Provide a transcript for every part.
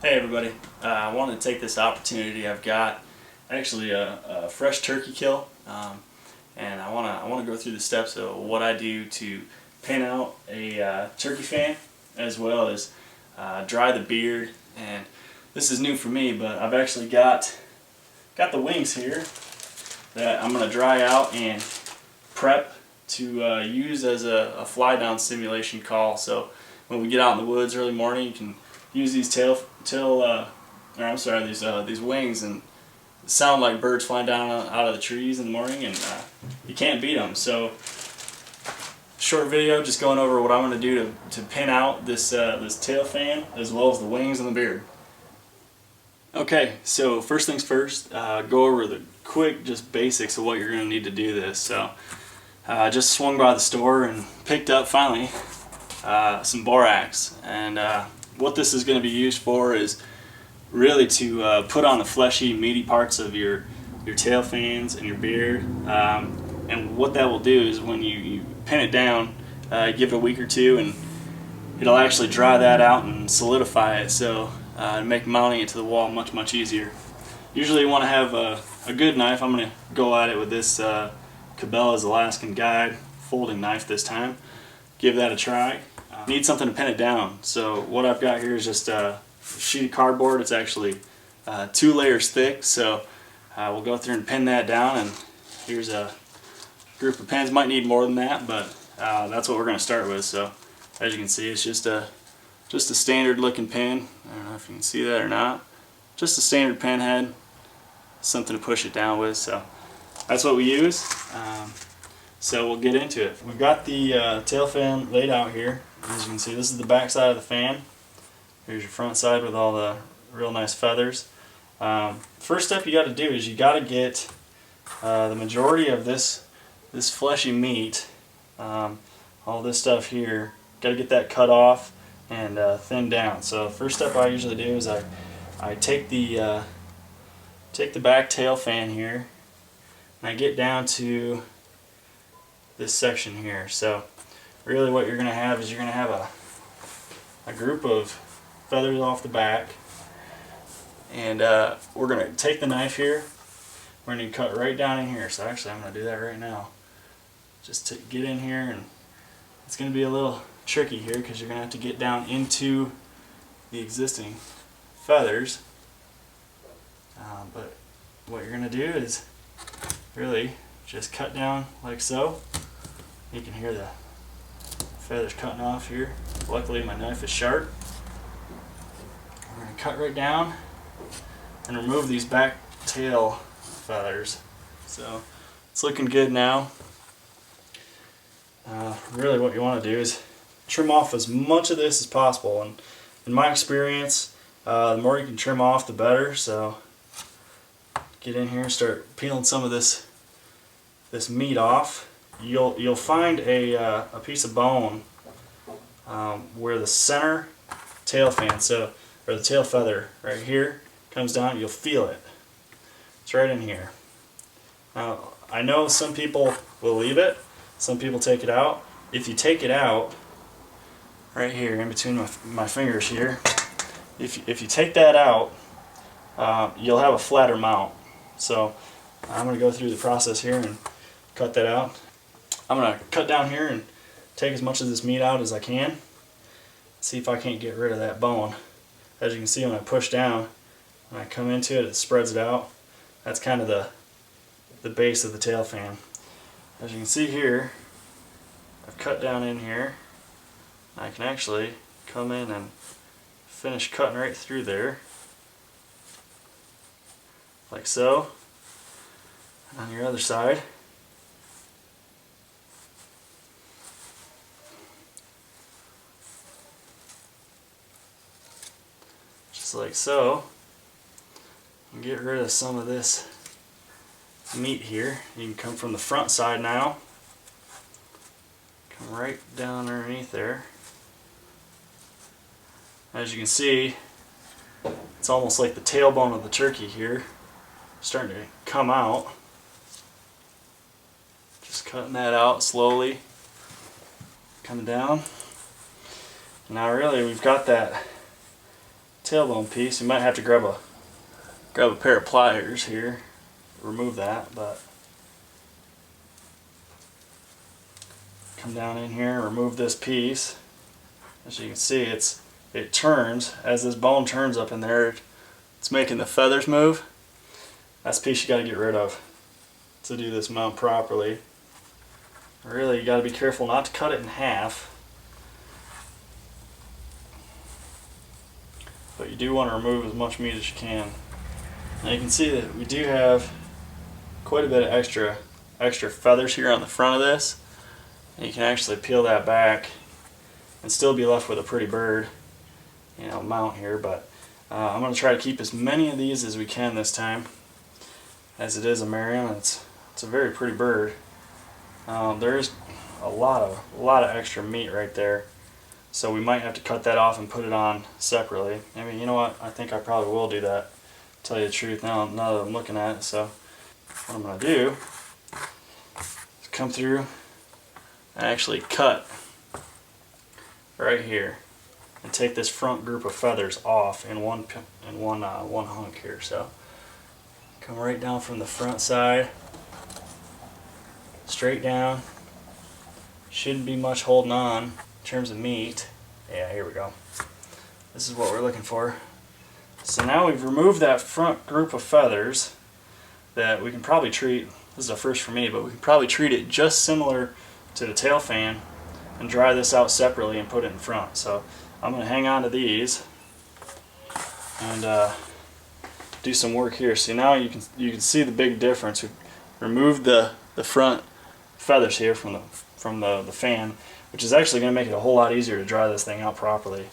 Hey everybody, I wanted to take this opportunity. I've got actually a fresh turkey kill, and I want to go through the steps of what I do to pin out a turkey fan, as well as dry the beard. And this is new for me, but I've actually got the wings here that I'm going to dry out and prep to use as a fly down simulation call. So when we get out in the woods early morning, you can use these these wings and sound like birds flying down out of the trees in the morning, and you can't beat them. So short video, just going over what I'm going to do to pin out this tail fan, as well as the wings and the beard. Okay, so first things first, go over the quick just basics of what you're going to need to do this. So just swung by the store and picked up finally some borax, and what this is going to be used for is really to put on the fleshy, meaty parts of your tail fans and your beard. And what that will do is when you pin it down, give it a week or two, and it'll actually dry that out and solidify it, so to make mounting it to the wall much easier. Usually you want to have a good knife. I'm going to go at it with this Cabela's Alaskan Guide folding knife this time. Give that a try. Need something to pin it down, so what I've got here is just a sheet of cardboard. It's actually 2 layers thick, so we'll go through and pin that down, and here's a group of pins. Might need more than that, but that's what we're going to start with. So as you can see, it's just a standard looking pin. I don't know if you can see that or not. Just a standard pin head, something to push it down with. So that's what we use. So we'll get into it. We've got the tail fan laid out here. As you can see, this is the back side of the fan. Here's your front side with all the real nice feathers. First step you got to do is you got to get the majority of this fleshy meat, all this stuff here, got to get that cut off and thinned down. So first step I usually do is I take the back tail fan here and I get down to this section here. So really what you're going to have is you're going to have a group of feathers off the back, and we're going to take the knife here, we're going to cut right down in here. So actually I'm going to do that right now, just to get in here, and it's going to be a little tricky here because you're going to have to get down into the existing feathers, but what you're going to do is really just cut down like so. You can hear the feathers cutting off here. Luckily my knife is sharp. We're going to cut right down and remove these back tail feathers. So it's looking good now. Really what you want to do is trim off as much of this as possible, and in my experience the more you can trim off the better. So get in here and start peeling some of this meat off. You'll find a piece of bone where the center tail fan, or the tail feather right here, comes down. You'll feel it. It's right in here. Now I know some people will leave it, some people take it out. If you take it out right here in between my fingers here, if you take that out, you'll have a flatter mount. So I'm going to go through the process here and cut that out. I'm going to cut down here and take as much of this meat out as I can. See if I can't get rid of that bone. As you can see, when I push down, when I come into it, it spreads it out. That's kind of the base of the tail fan. As you can see here, I've cut down in here. I can actually come in and finish cutting right through there, like so. And on your other side, just like so, and get rid of some of this meat here. You can come from the front side now, come right down underneath there. As you can see, it's almost like the tailbone of the turkey here starting to come out. Just cutting that out slowly, coming down. Now really we've got that tailbone piece. You might have to grab a pair of pliers here, remove that, but come down in here and remove this piece. As you can see, it turns as this bone turns up in there. It's making the feathers move. That's the piece you got to get rid of to do this mount properly. Really, you got to be careful not to cut it in half, but you do want to remove as much meat as you can. Now you can see that we do have quite a bit of extra feathers here on the front of this. And you can actually peel that back and still be left with a pretty bird, mount here. But I'm going to try to keep as many of these as we can this time, as it is a Merriam. It's a very pretty bird. There's a lot of extra meat right there, so we might have to cut that off and put it on separately. I mean, you know what? I think I probably will do that. Tell you the truth, now that I'm looking at it. So what I'm going to do is come through and actually cut right here and take this front group of feathers off in one hunk here. So come right down from the front side, straight down. Shouldn't be much holding on in terms of meat. Yeah, here we go. This is what we're looking for. So now we've removed that front group of feathers that we can probably treat, this is a first for me, but we can probably treat it just similar to the tail fan and dry this out separately and put it in front. So I'm going to hang on to these and do some work here. See, now you can see the big difference. We removed the front feathers here from the fan, which is actually going to make it a whole lot easier to dry this thing out properly.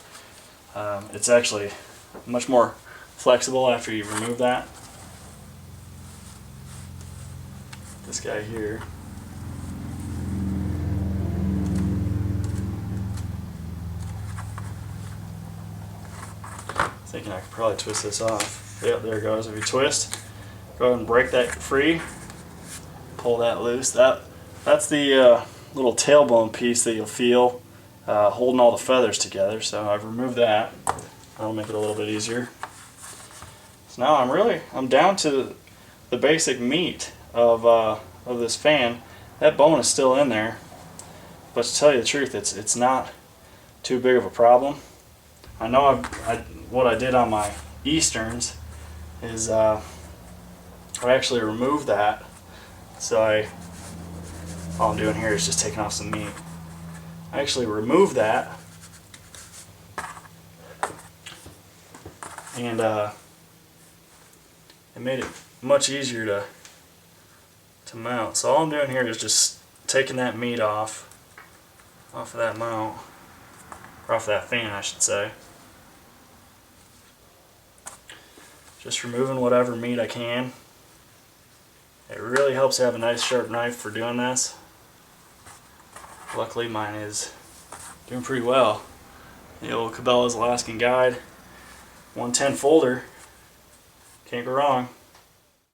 It's actually much more flexible after you remove that. This guy here. Thinking I could probably twist this off. Yep, there it goes. If you twist, go ahead and break that free. Pull that loose. That's the little tailbone piece that you'll feel holding all the feathers together. So I've removed that. That'll make it a little bit easier. So now I'm down to the basic meat of this fan. That bone is still in there, but to tell you the truth, it's not too big of a problem. I know what I did on my Easterns is I actually removed that. So all I'm doing here is just taking off some meat. I actually removed that, and it made it much easier to mount. So all I'm doing here is just taking that meat off of that mount, or off that fan I should say. Just removing whatever meat I can. It really helps to have a nice sharp knife for doing this. Luckily mine is doing pretty well. The old Cabela's Alaskan Guide 110 folder. Can't go wrong.